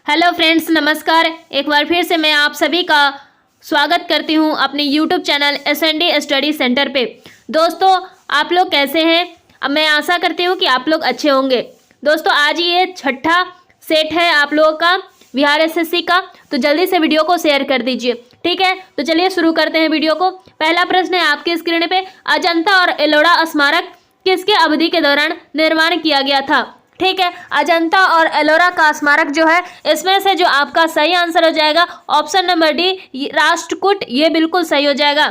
Hello friends, नमस्कार। एक बार फिर से मैं आप सभी का स्वागत करती हूं अपने YouTube channel S and D study centre पे। दोस्तों, आप लोग कैसे हैं? अब मैं आशा करती हूं कि आप लोग अच्छे होंगे। दोस्तों, आज ये छठा सेट है आप लोगों का बिहार एसएससी का, तो जल्दी से वीडियो को शेयर कर दीजिए। ठीक है, तो चलिए शुरू करते हैं वीडियो को। पहला प्रश्न है आपके स्क्रीन पे, अजंता और एलोरा स्मारक किसके अवधि के दौरान निर्माण किया गया था? ठीक है, अजंता और एलोरा का स्मारक जो है, इसमें से जो आपका सही आंसर हो जाएगा ऑप्शन नंबर डी, राष्ट्रकूट। ये बिल्कुल सही हो जाएगा।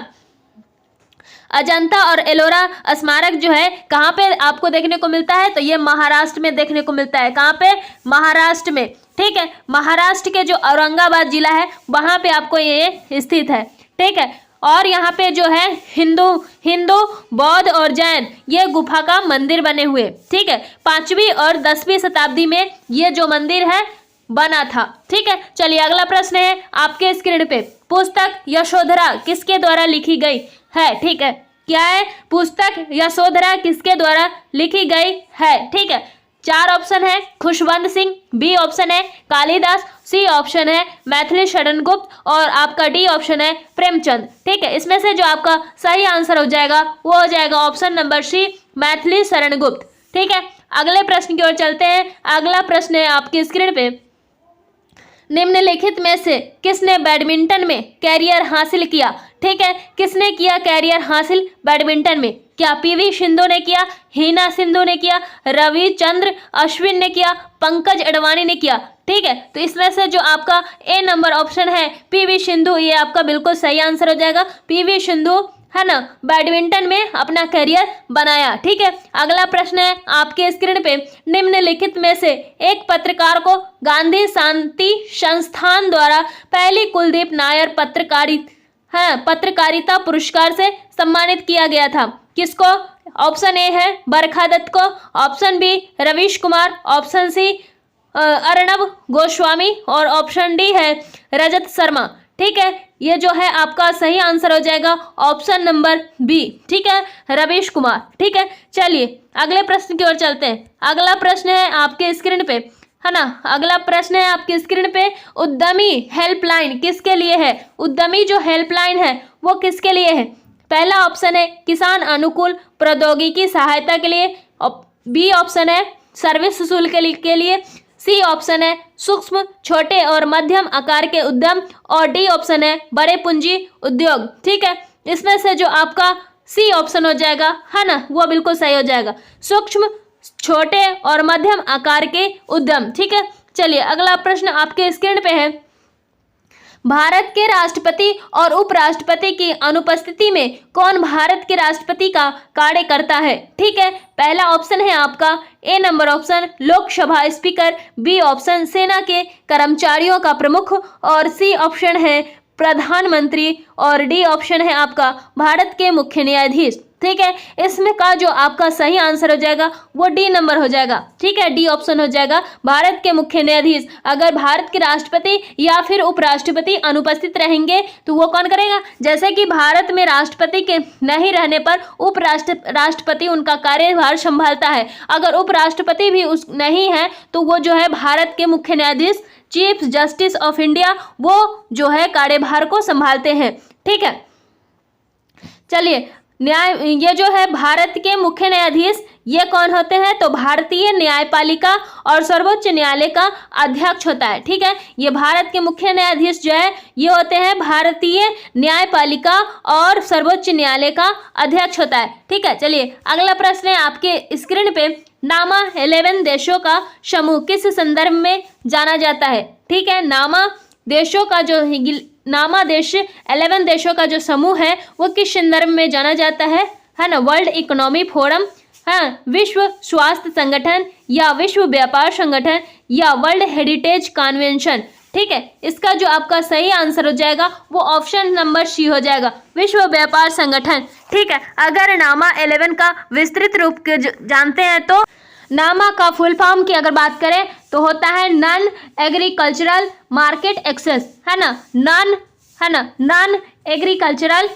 अजंता और एलोरा स्मारक जो है कहाँ पे आपको देखने को मिलता है? तो ये महाराष्ट्र में देखने को मिलता है। कहाँ पे? महाराष्ट्र में। ठीक है, महाराष्ट्र के जो औरंगाबाद जिला है वहाँ पे आपको ये स्थित है। ठीक है, और यहाँ पे जो है हिंदू बौद्ध और जैन ये गुफा का मंदिर बने हुए। ठीक है, 5वीं और 10वीं शताब्दी में ये जो मंदिर है बना था। ठीक है, चलिए अगला प्रश्न है आपके स्क्रीन पे, पुस्तक यशोधरा किसके द्वारा लिखी गई है? ठीक है, क्या है? पुस्तक यशोधरा किसके द्वारा लिखी गई है? ठीक है, 4 ऑप्शन है, खुशवंत सिंह, बी ऑप्शन है कालिदास, सी ऑप्शन है मैथिली शरण गुप्त और आपका डी ऑप्शन है प्रेमचंद। ठीक है, इसमें से जो आपका सही आंसर हो जाएगा वो हो जाएगा option number C, Maithili Sharan Gupt. ठीक है, अगले प्रश्न की ओर चलते हैं। अगला प्रश्न है आपकी स्क्रीन पे, निम्नलिखित में से किसने बैडमिंटन में कैरियर हासिल किया? ठीक है, किसने किया कैरियर हासिल बैडमिंटन में? क्या पीवी सिंधु ने किया, हिना सिंधु ने किया, रविचंद्र अश्विन ने किया, पंकज अडवाणी ने किया? ठीक है, तो इसमें से जो आपका ए नंबर ऑप्शन है पीवी सिंधु, ये आपका बिल्कुल सही आंसर हो जाएगा। पीवी सिंधु है ना, बैडमिंटन में अपना करियर बनाया। ठीक है, अगला प्रश्न है आपके स्क्रीन पे, निम्नलिखित में से एक पत्रकार को गांधी शांति संस्थान द्वारा पहली कुलदीप नायर पत्रकारिता पुरस्कार से सम्मानित किया गया था। किसको? ऑप्शन ए है बरखा दत्त को, option b Ravish Kumar, option c Arnab Goswami और ऑप्शन डी है रजत शर्मा। ठीक है, ये जो है आपका सही आंसर हो जाएगा ऑप्शन नंबर बी। ठीक है, रवीश कुमार। ठीक है, चलिए अगले प्रश्न की ओर चलते हैं। अगला प्रश्न है आपके स्क्रीन पे, है ना, अगला प्रश्न है आपके स्क्रीन पे, उद्यमी हेल्पलाइन किसके लिए है? उद्यमी जो हेल्पलाइन है वो किसके लिए है? पहला ऑप्शन है किसान अनुकूल प्रौद्योगिकी सहायता के लिए, बी ऑप्शन है सर्विस शुल्क के लिए, सी ऑप्शन है सूक्ष्म छोटे और मध्यम आकार के उद्यम और डी ऑप्शन है बड़े पूंजी उद्योग। ठीक है, इसमें से जो आपका सी ऑप्शन हो जाएगा, है ना, वो बिल्कुल सही हो जाएगा, सूक्ष्म छोटे और मध्यम आकार के उद्यम। ठीक है, चलिए अगला प्रश्न आपके स्क्रीन पे है, भारत के राष्ट्रपति और उपराष्ट्रपति की अनुपस्थिति में कौन भारत के राष्ट्रपति का कार्य करता है? ठीक है, पहला ऑप्शन है आपका A number option Lok Sabha speaker, B option सेना के कर्मचारियों का प्रमुख और सी ऑप्शन है प्रधानमंत्री और डी ऑप्शन है आपका भारत के मुख्य न्यायाधीश। ठीक है, इसमें का जो आपका सही आंसर हो जाएगा वो डी नंबर हो जाएगा। ठीक है, डी ऑप्शन हो जाएगा भारत के मुख्य न्यायाधीश। अगर भारत के राष्ट्रपति या फिर उपराष्ट्रपति अनुपस्थित रहेंगे तो वो कौन करेगा? जैसे कि भारत में राष्ट्रपति के नहीं रहने पर राष्ट्रपति उनका कार्यभार संभालता है, अगर उपराष्ट्रपति भी नहीं है तो वो जो है भारत के मुख्य न्यायाधीश, चीफ जस्टिस ऑफ इंडिया, वो जो है कार्यभार को संभालते हैं। ठीक है, चलिए ये जो है भारत के मुख्य न्यायाधीश ये कौन होते हैं? तो भारतीय न्यायपालिका और सर्वोच्च न्यायालय का अध्यक्ष होता है। ठीक है, ये भारत के मुख्य न्यायाधीश जो है ये होते हैं भारतीय न्यायपालिका और सर्वोच्च न्यायालय का अध्यक्ष होता है। ठीक है, चलिए अगला प्रश्न है आपके स्क्रीन पे, नामा 11 देशों का समूह किस संदर्भ में जाना जाता है? ठीक है, नामा देशों का जो नामा देश 11 देशों का जो समूह है वो किस संदर्भ में जाना जाता है ना? वर्ल्ड इकोनॉमिक फोरम, हाँ, विश्व स्वास्थ्य संगठन या विश्व व्यापार संगठन या वर्ल्ड हेरिटेज कन्वेंशन। ठीक है, इसका जो आपका सही आंसर हो जाएगा वो ऑप्शन नंबर सी हो जाएगा, विश्व व्यापार संगठन। ठीक है, अगर नामा 11 का विस्तृत रूप जानते हैं तो नामा का फुल फॉर्म की अगर बात करें तो होता है नॉन एग्रीकल्चरल मार्केट एक्सेस, है ना, नॉन एग्रीकल्चरल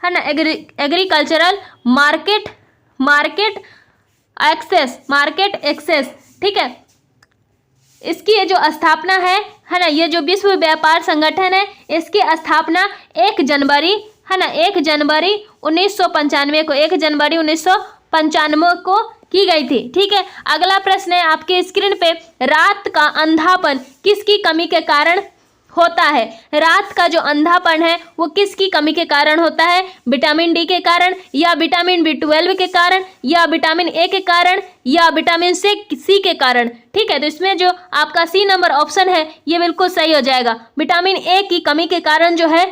है ना, एग्रीकल्चरल मार्केट एक्सेस ठीक है। इसकी ये जो स्थापना है ना, ये जो विश्व व्यापार संगठन है, इसकी स्थापना 1 जनवरी है ना 1 जनवरी 1995 को 1 जनवरी 1995 को की गई थी। ठीक है। अगला प्रश्न है आपके स्क्रीन पे, रात का अंधापन किसकी कमी के कारण होता है? रात का जो अंधापन है वो किसकी कमी के कारण होता है? विटामिन डी के कारण, या विटामिन B12 के कारण, या विटामिन ए के कारण, या विटामिन सी के कारण। ठीक है, तो इसमें जो आपका सी नंबर ऑप्शन है ये बिल्कुल सही हो जाएगा। विटामिन ए की कमी के कारण जो है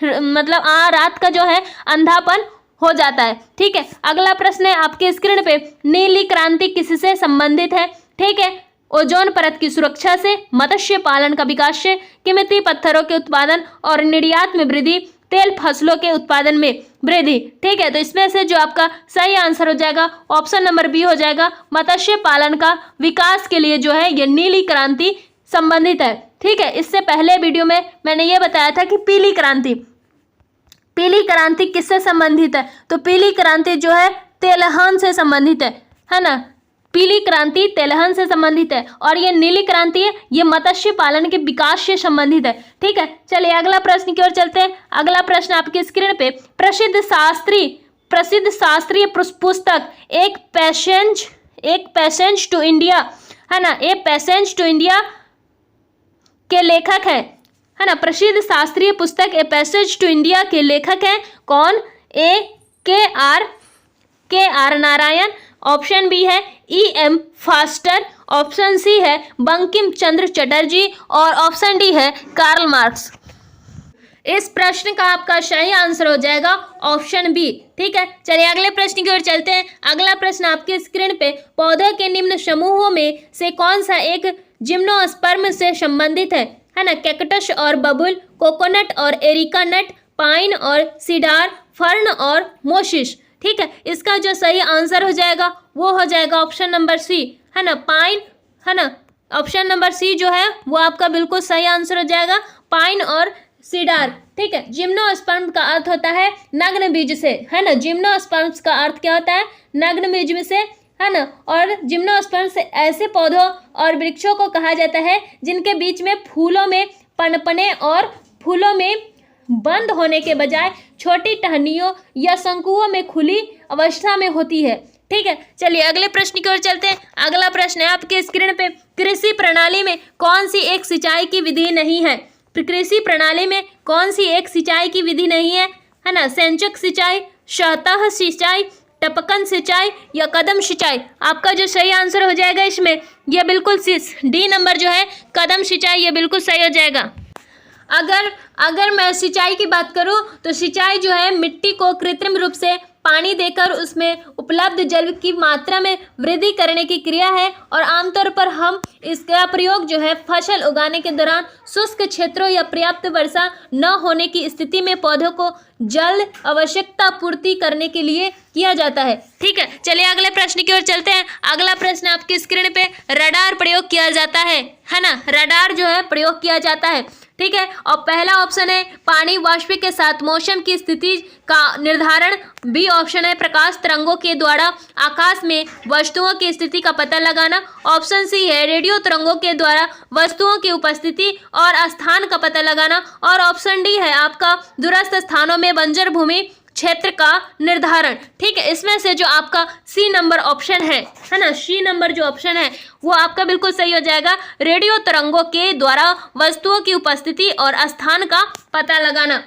मतलब रात का जो है अंधापन हो जाता है। ठीक है। अगला प्रश्न है आपके स्क्रीन पे, नीली क्रांति किससे संबंधित है? ठीक है, ओजोन परत की सुरक्षा से, मत्स्य पालन का विकास से, कीमती पत्थरों के उत्पादन और निर्यात में वृद्धि, तेल फसलों के उत्पादन में वृद्धि। ठीक है, तो इसमें से जो आपका सही आंसर हो जाएगा ऑप्शन नंबर बी हो जाएगा। मत्स्य पालन का विकास के लिए जो है ये नीली क्रांति संबंधित है। ठीक है, इससे पहले वीडियो में मैंने ये बताया था कि पीली क्रांति किससे संबंधित है? तो पीली क्रांति जो है तेलहन से संबंधित है ना। पीली क्रांति तेलहन से संबंधित है, और ये नीली क्रांति है ये मत्स्य पालन के विकास से संबंधित है। ठीक है, चलिए अगला प्रश्न की ओर चलते हैं। अगला प्रश्न आपकी स्क्रीन पे, प्रसिद्ध शास्त्रीय पुस्तक एक पैसेंज टू इंडिया है ना, ए पैसेंज टू इंडिया के लेखक है ना। प्रसिद्ध शास्त्रीय पुस्तक ए पैसेज टू इंडिया के लेखक हैं कौन? ए के आर नारायण, ऑप्शन बी है E.M. फास्टर, ऑप्शन सी है बंकिम चंद्र चटर्जी, और ऑप्शन डी है कार्ल मार्क्स। इस प्रश्न का आपका सही आंसर हो जाएगा ऑप्शन बी। ठीक है, चलिए अगले प्रश्न की ओर चलते हैं। अगला प्रश्न आपके स्क्रीन पे, पौधों के निम्न समूहों में से कौन सा एक जिम्नोस्पर्म से संबंधित है ना? कैक्टस और बबुल, कोकोनट और एरिका नट, पाइन और सीडार, फर्न और मोसिस। ठीक है, इसका जो सही आंसर हो जाएगा वो हो जाएगा ऑप्शन नंबर सी है ना, पाइन है ना। ऑप्शन नंबर सी जो है वो आपका बिल्कुल सही आंसर हो जाएगा, पाइन और सीडार। ठीक है, जिम्नोस्पर्म का अर्थ होता है नग्न बीज से है ना। जिम्नोस्पर्म का अर्थ क्या होता है? नग्न बीज में से है ना। और जिम्नोस्पर्म से ऐसे पौधों और वृक्षों को कहा जाता है जिनके बीच में फूलों में पनपने और फूलों में बंद होने के बजाय छोटी टहनियों या शंकुओं में खुली अवस्था में होती है। ठीक है, चलिए अगले प्रश्न की ओर चलते हैं। अगला प्रश्न है आपके स्क्रीन पे, कृषि प्रणाली में कौन सी एक सिंचाई की विधि नहीं है? कृषि प्रणाली में कौन सी एक सिंचाई की विधि नहीं है ना? सिंचक सिंचाई, सतह सिंचाई, टपकन सिंचाई, या कदम सिंचाई। आपका जो सही आंसर हो जाएगा इसमें यह बिल्कुल डी नंबर जो है कदम सिंचाई, ये बिल्कुल सही हो जाएगा। अगर मैं सिंचाई की बात करूं तो सिंचाई जो है मिट्टी को कृत्रिम रूप से पानी देकर उसमें उपलब्ध जल की मात्रा में वृद्धि करने की क्रिया है, और आमतौर पर हम इसका प्रयोग जो है फसल उगाने के दौरान शुष्क क्षेत्रों या पर्याप्त वर्षा न होने की स्थिति में पौधों को जल आवश्यकता पूर्ति करने के लिए किया जाता है। ठीक है, चलिए अगले प्रश्न की ओर चलते हैं। अगला प्रश्न आपकी स्क्रीन पे, रडार प्रयोग किया जाता है ना। रडार जो है प्रयोग किया जाता है। ठीक है, और पहला ऑप्शन है पानी वाष्प के साथ मौसम की स्थिति का निर्धारण, बी ऑप्शन है प्रकाश तरंगों के द्वारा आकाश में वस्तुओं की स्थिति का पता लगाना, ऑप्शन सी है रेडियो तरंगों के द्वारा वस्तुओं की उपस्थिति और स्थान का पता लगाना, और ऑप्शन डी है आपका दूरस्थ स्थानों में बंजर भूमि क्षेत्र का निर्धारण। ठीक है, इसमें से जो आपका सी नंबर ऑप्शन है ना, सी नंबर जो ऑप्शन है वो आपका बिल्कुल सही हो जाएगा, रेडियो तरंगों के द्वारा वस्तुओं की उपस्थिति और स्थान का पता लगाना।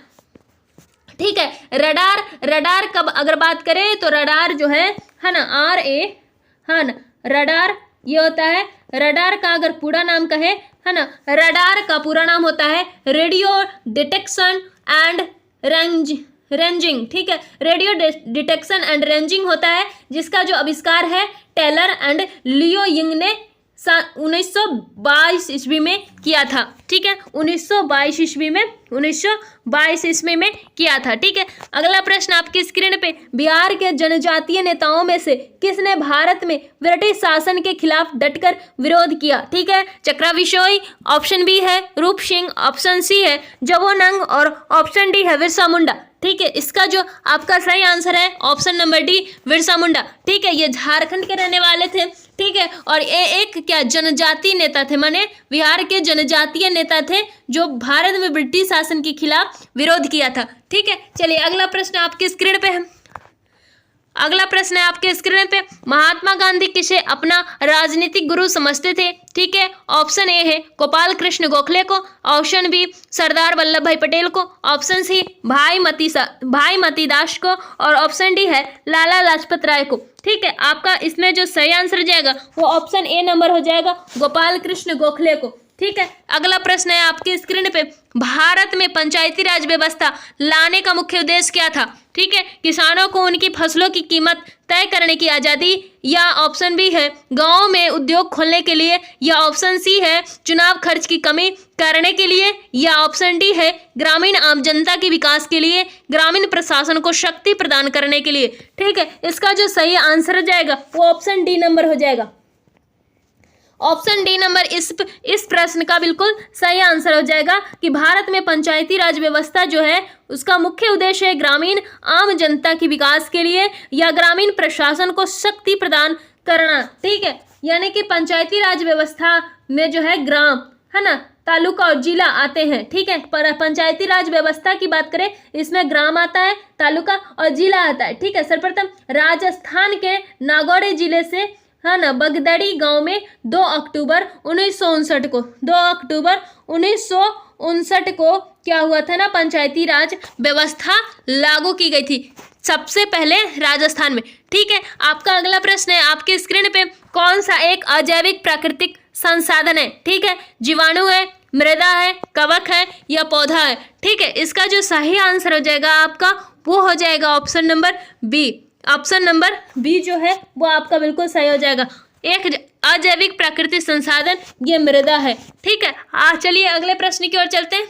ठीक है, रडार कब अगर बात करें तो रडार जो है ना रडार ये होता है, रडार का अगर पूरा नाम कहे है ना, रडार का पूरा नाम होता है रेडियो डिटेक्शन एंड रेंजिंग। ठीक है, रेडियो डिटेक्शन एंड रेंजिंग होता है, जिसका जो आविष्कार है टेलर एंड लियो यंग ने 1922 ईस्वी में किया था। ठीक है, 1922 ईस्वी में किया था। ठीक है, अगला प्रश्न आपकी स्क्रीन पे, बिहार के जनजातीय नेताओं में से किसने भारत में ब्रिटिश शासन के खिलाफ डटकर विरोध किया? ठीक है, चक्रा बिशोई, ऑप्शन बी है रूप सिंह, ऑप्शन सी है जबोनंग, और ऑप्शन डी है बिरसा मुंडा। ठीक है, इसका जो आपका सही आंसर है option number D Birsa Munda. ठीक है, ये झारखंड के रहने वाले थे। ठीक है, और ये एक क्या जनजातीय नेता थे, माने बिहार के जनजातीय नेता थे जो भारत में ब्रिटिश शासन के खिलाफ विरोध किया था। ठीक है, चलिए अगला प्रश्न आपकी स्क्रीन पे है। अगला प्रश्न है आपके स्क्रीन पे, महात्मा गांधी किसे अपना राजनीतिक गुरु समझते थे? ठीक है, ऑप्शन ए है गोपाल कृष्ण गोखले को, ऑप्शन बी सरदार वल्लभ भाई पटेल को, ऑप्शन सी भाई मती दास को, और ऑप्शन डी है लाला लाजपत राय को। ठीक है, आपका इसमें जो सही आंसर हो जाएगा वो ऑप्शन ए नंबर हो जाएगा, गोपाल कृष्ण गोखले को। ठीक है, अगला प्रश्न है आपकी स्क्रीन पे, भारत में पंचायती राज व्यवस्था लाने का मुख्य उद्देश्य क्या था? ठीक है, किसानों को उनकी फसलों की कीमत तय करने की आज़ादी, या ऑप्शन बी है गांवों में उद्योग खोलने के लिए, या ऑप्शन सी है चुनाव खर्च की कमी करने के लिए, या ऑप्शन डी है ग्रामीण आम जनता के विकास के लिए, ग्रामीण प्रशासन को शक्ति प्रदान करने के लिए। ठीक है, इसका जो सही आंसर हो जाएगा वो ऑप्शन डी नंबर हो जाएगा। ऑप्शन डी नंबर इस प्रश्न का बिल्कुल सही आंसर हो जाएगा कि भारत में पंचायती राज व्यवस्था जो है उसका मुख्य उद्देश्य है ग्रामीण आम जनता के विकास के लिए या ग्रामीण प्रशासन को शक्ति प्रदान करना। ठीक है, यानी कि पंचायती राज व्यवस्था में जो है ग्राम है ना, तालुका और जिला आते हैं। ठीक है, पर पंचायती राज व्यवस्था की बात करें इसमें ग्राम आता है, तालुका और जिला आता है। ठीक है, सर्वप्रथम राजस्थान के नागौर जिले से है ना बगदड़ी गांव में 2 अक्टूबर 1959 को क्या हुआ था ना, पंचायती राज व्यवस्था लागू की गई थी सबसे पहले राजस्थान में। ठीक है, आपका अगला प्रश्न है आपके स्क्रीन पे, कौन सा एक अजैविक प्राकृतिक संसाधन है? ठीक है, जीवाणु है, मृदा है, कवक है या पौधा है? ठीक है, इसका जो सही आंसर हो जाएगा आपका वो हो जाएगा option number b. Option number b जो है वो आपका बिल्कुल सही हो जाएगा। एक अजैविक प्राकृतिक संसाधन ये मृदा है। ठीक है, चलिए अगले प्रश्न की ओर चलते हैं।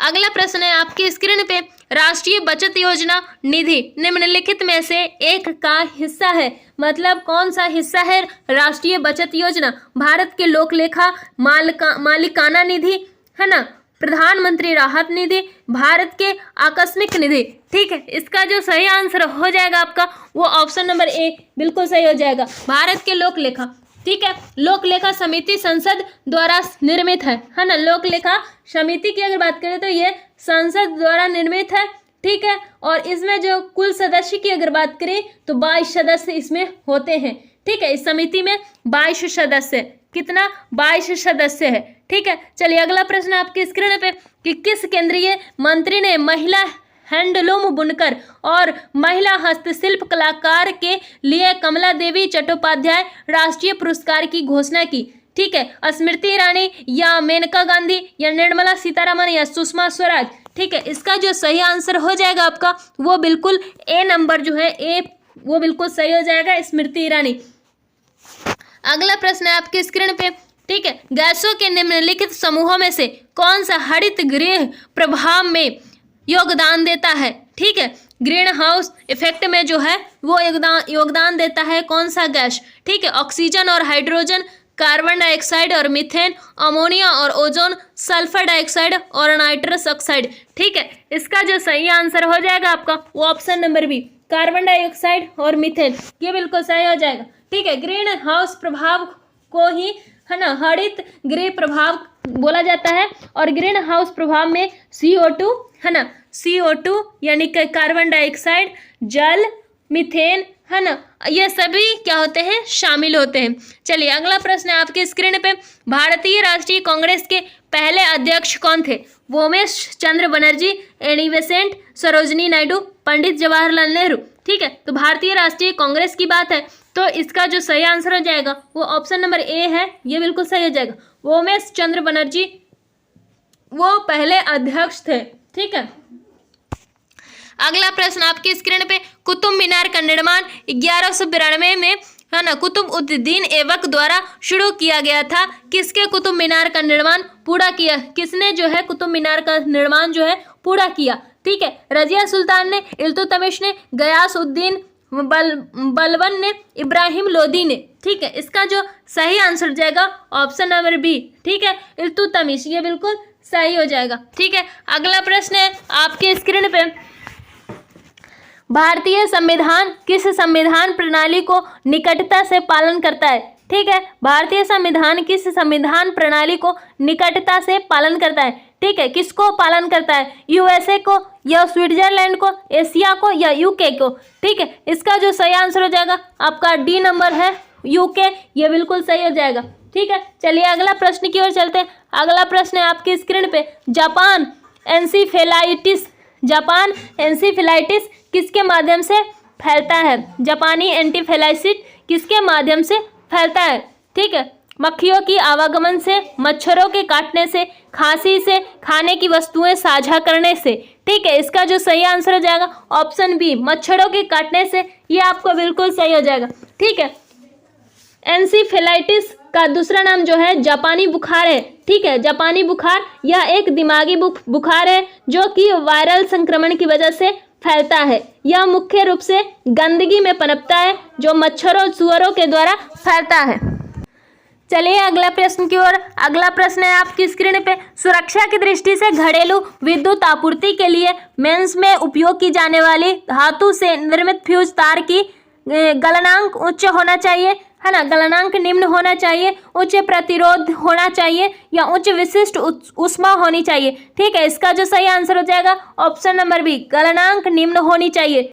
अगला प्रश्न है आपकी स्क्रीन पे, राष्ट्रीय बचत योजना निधि निम्नलिखित में से एक का हिस्सा है? मतलब कौन सा हिस्सा है राष्ट्रीय बचत योजना? भारत के लोक लेखा मालिकाना निधि है ना, प्रधानमंत्री राहत निधि, भारत के आकस्मिक निधि। ठीक है, इसका जो सही आंसर हो जाएगा आपका वो ऑप्शन नंबर ए बिल्कुल सही हो जाएगा, भारत के लोक लेखा। ठीक है, लोक लेखा समिति संसद द्वारा निर्मित है ना, लोक लेखा समिति की अगर बात करें तो ये संसद द्वारा निर्मित है। ठीक है, और इसमें जो कुल सदस्य की अगर बात करें तो 22 सदस्य इसमें होते हैं। ठीक है, इस समिति में 22 सदस्य, कितना 22 सदस्य है। ठीक है, चलिए अगला प्रश्न आपकी स्क्रीन पे कि किस केंद्रीय मंत्री ने महिला हैंडलूम बुनकर और महिला हस्तशिल्प कलाकार के लिए कमला देवी चट्टोपाध्याय राष्ट्रीय पुरस्कार की घोषणा की? ठीक है, स्मृति ईरानी या मेनका गांधी या निर्मला सीतारमण या सुषमा स्वराज? ठीक है, इसका जो सही आंसर हो जाएगा आपका वो बिल्कुल ए नंबर जो है ए वो बिल्कुल सही हो जाएगा, स्मृति ईरानी। अगला प्रश्न है आपकी स्क्रीन पे, ठीक है, गैसों के निम्नलिखित समूहों में से कौन सा हरित गृह प्रभाव में योगदान देता है? ठीक है, ग्रीन हाउस इफेक्ट में जो है वो योगदान देता है कौन सा गैस? ठीक है, ऑक्सीजन और हाइड्रोजन, कार्बन डाइऑक्साइड और मीथेन, अमोनिया और ओजोन, सल्फर डाइऑक्साइड और नाइट्रस ऑक्साइड। ठीक है, इसका जो सही आंसर हो जाएगा आपका वो option number b, carbon dioxide और मीथेन, ये बिल्कुल सही हो जाएगा। ठीक है, ग्रीन हाउस प्रभाव को ही है ना हरित गृह प्रभाव बोला जाता है, और ग्रीन हाउस प्रभाव में CO2 है ना, CO2 यानी कि कार्बन डाइऑक्साइड, जल, मीथेन है ना, ये सभी क्या होते हैं शामिल होते हैं। चलिए अगला प्रश्न है आपके स्क्रीन पे, भारतीय राष्ट्रीय कांग्रेस के पहले अध्यक्ष कौन थे? वोमेश चंद्र बनर्जी, एनी बेसेंट, सरोजनी नायडू, पंडित जवाहरलाल नेहरू। ठीक है, तो भारतीय राष्ट्रीय कांग्रेस की बात है तो इसका जो सही आंसर हो जाएगा वो ऑप्शन नंबर ए है, ये बिल्कुल सही हो जाएगा। वोमेश चंद्र बनर्जी वो पहले अध्यक्ष थे। ठीक है, अगला प्रश्न आपकी स्क्रीन पे, कुतुब मीनार का निर्माण 1192 में है ना कुतुब उद्दीन ऐबक द्वारा शुरू किया गया था। किसके कुतुब मीनार का निर्माण पूरा किया? किसने जो है कुतुब मीनार का निर्माण जो है पूरा किया? ठीक है, रजिया सुल्तान ने, इल्तुतमिश ने, गयास उद्दीन बलबन ने, इब्राहिम लोदी ने। ठीक है, इसका जो सही आंसर जाएगा ऑप्शन नंबर बी। ठीक है, इल्तुतमिश, ये बिल्कुल सही हो जाएगा। ठीक है, अगला प्रश्न है आपके स्क्रीन पे, भारतीय संविधान किस संविधान प्रणाली को निकटता से पालन करता है? ठीक है, भारतीय संविधान किस संविधान प्रणाली को निकटता से पालन करता है? ठीक है, किसको पालन करता है? यूएसए को या स्विट्जरलैंड को, एशिया को या यूके को? ठीक है, इसका जो सही आंसर हो जाएगा आपका डी नंबर है, यूके। ये बिल्कुल सही हो जाएगा। ठीक है, चलिए अगला प्रश्न की ओर चलते हैं। अगला प्रश्न है आपकी स्क्रीन पे, जापान एंसेफेलाइटिस किसके माध्यम से फैलता है? जापानी एंटीफेलाइटिस किसके माध्यम से फैलता है? ठीक है, मक्खियों की आवागमन से, मच्छरों के काटने से, खांसी से, खाने की वस्तुएं साझा करने से। ठीक है, इसका जो सही आंसर हो जाएगा ऑप्शन बी, मच्छरों के काटने से। ये आपको बिल्कुल सही हो जाएगा। ठीक है, एंसेफेलाइटिस का दूसरा नाम जो है जापानी बुखार है। ठीक है, जापानी बुखार यह एक दिमागी बुखार है जो कि वायरल संक्रमण की वजह से फैलता है। यह मुख्य रूप से गंदगी में पनपता है जो मच्छरों सूअरों के द्वारा फैलता है। चलिए अगला प्रश्न की ओर। अगला प्रश्न है आपकी स्क्रीन पे, सुरक्षा की दृष्टि से घरेलू विद्युत आपूर्ति के लिए मेंस में उपयोग की जाने वाली धातु से निर्मित फ्यूज तार की गलनांक उच्च होना चाहिए, है ना, गलनांक निम्न होना चाहिए, उच्च प्रतिरोध होना चाहिए या उच्च विशिष्ट ऊष्मा होनी चाहिए? ठीक है, इसका जो सही आंसर हो जाएगा ऑप्शन नंबर बी, गलनांक निम्न होनी चाहिए।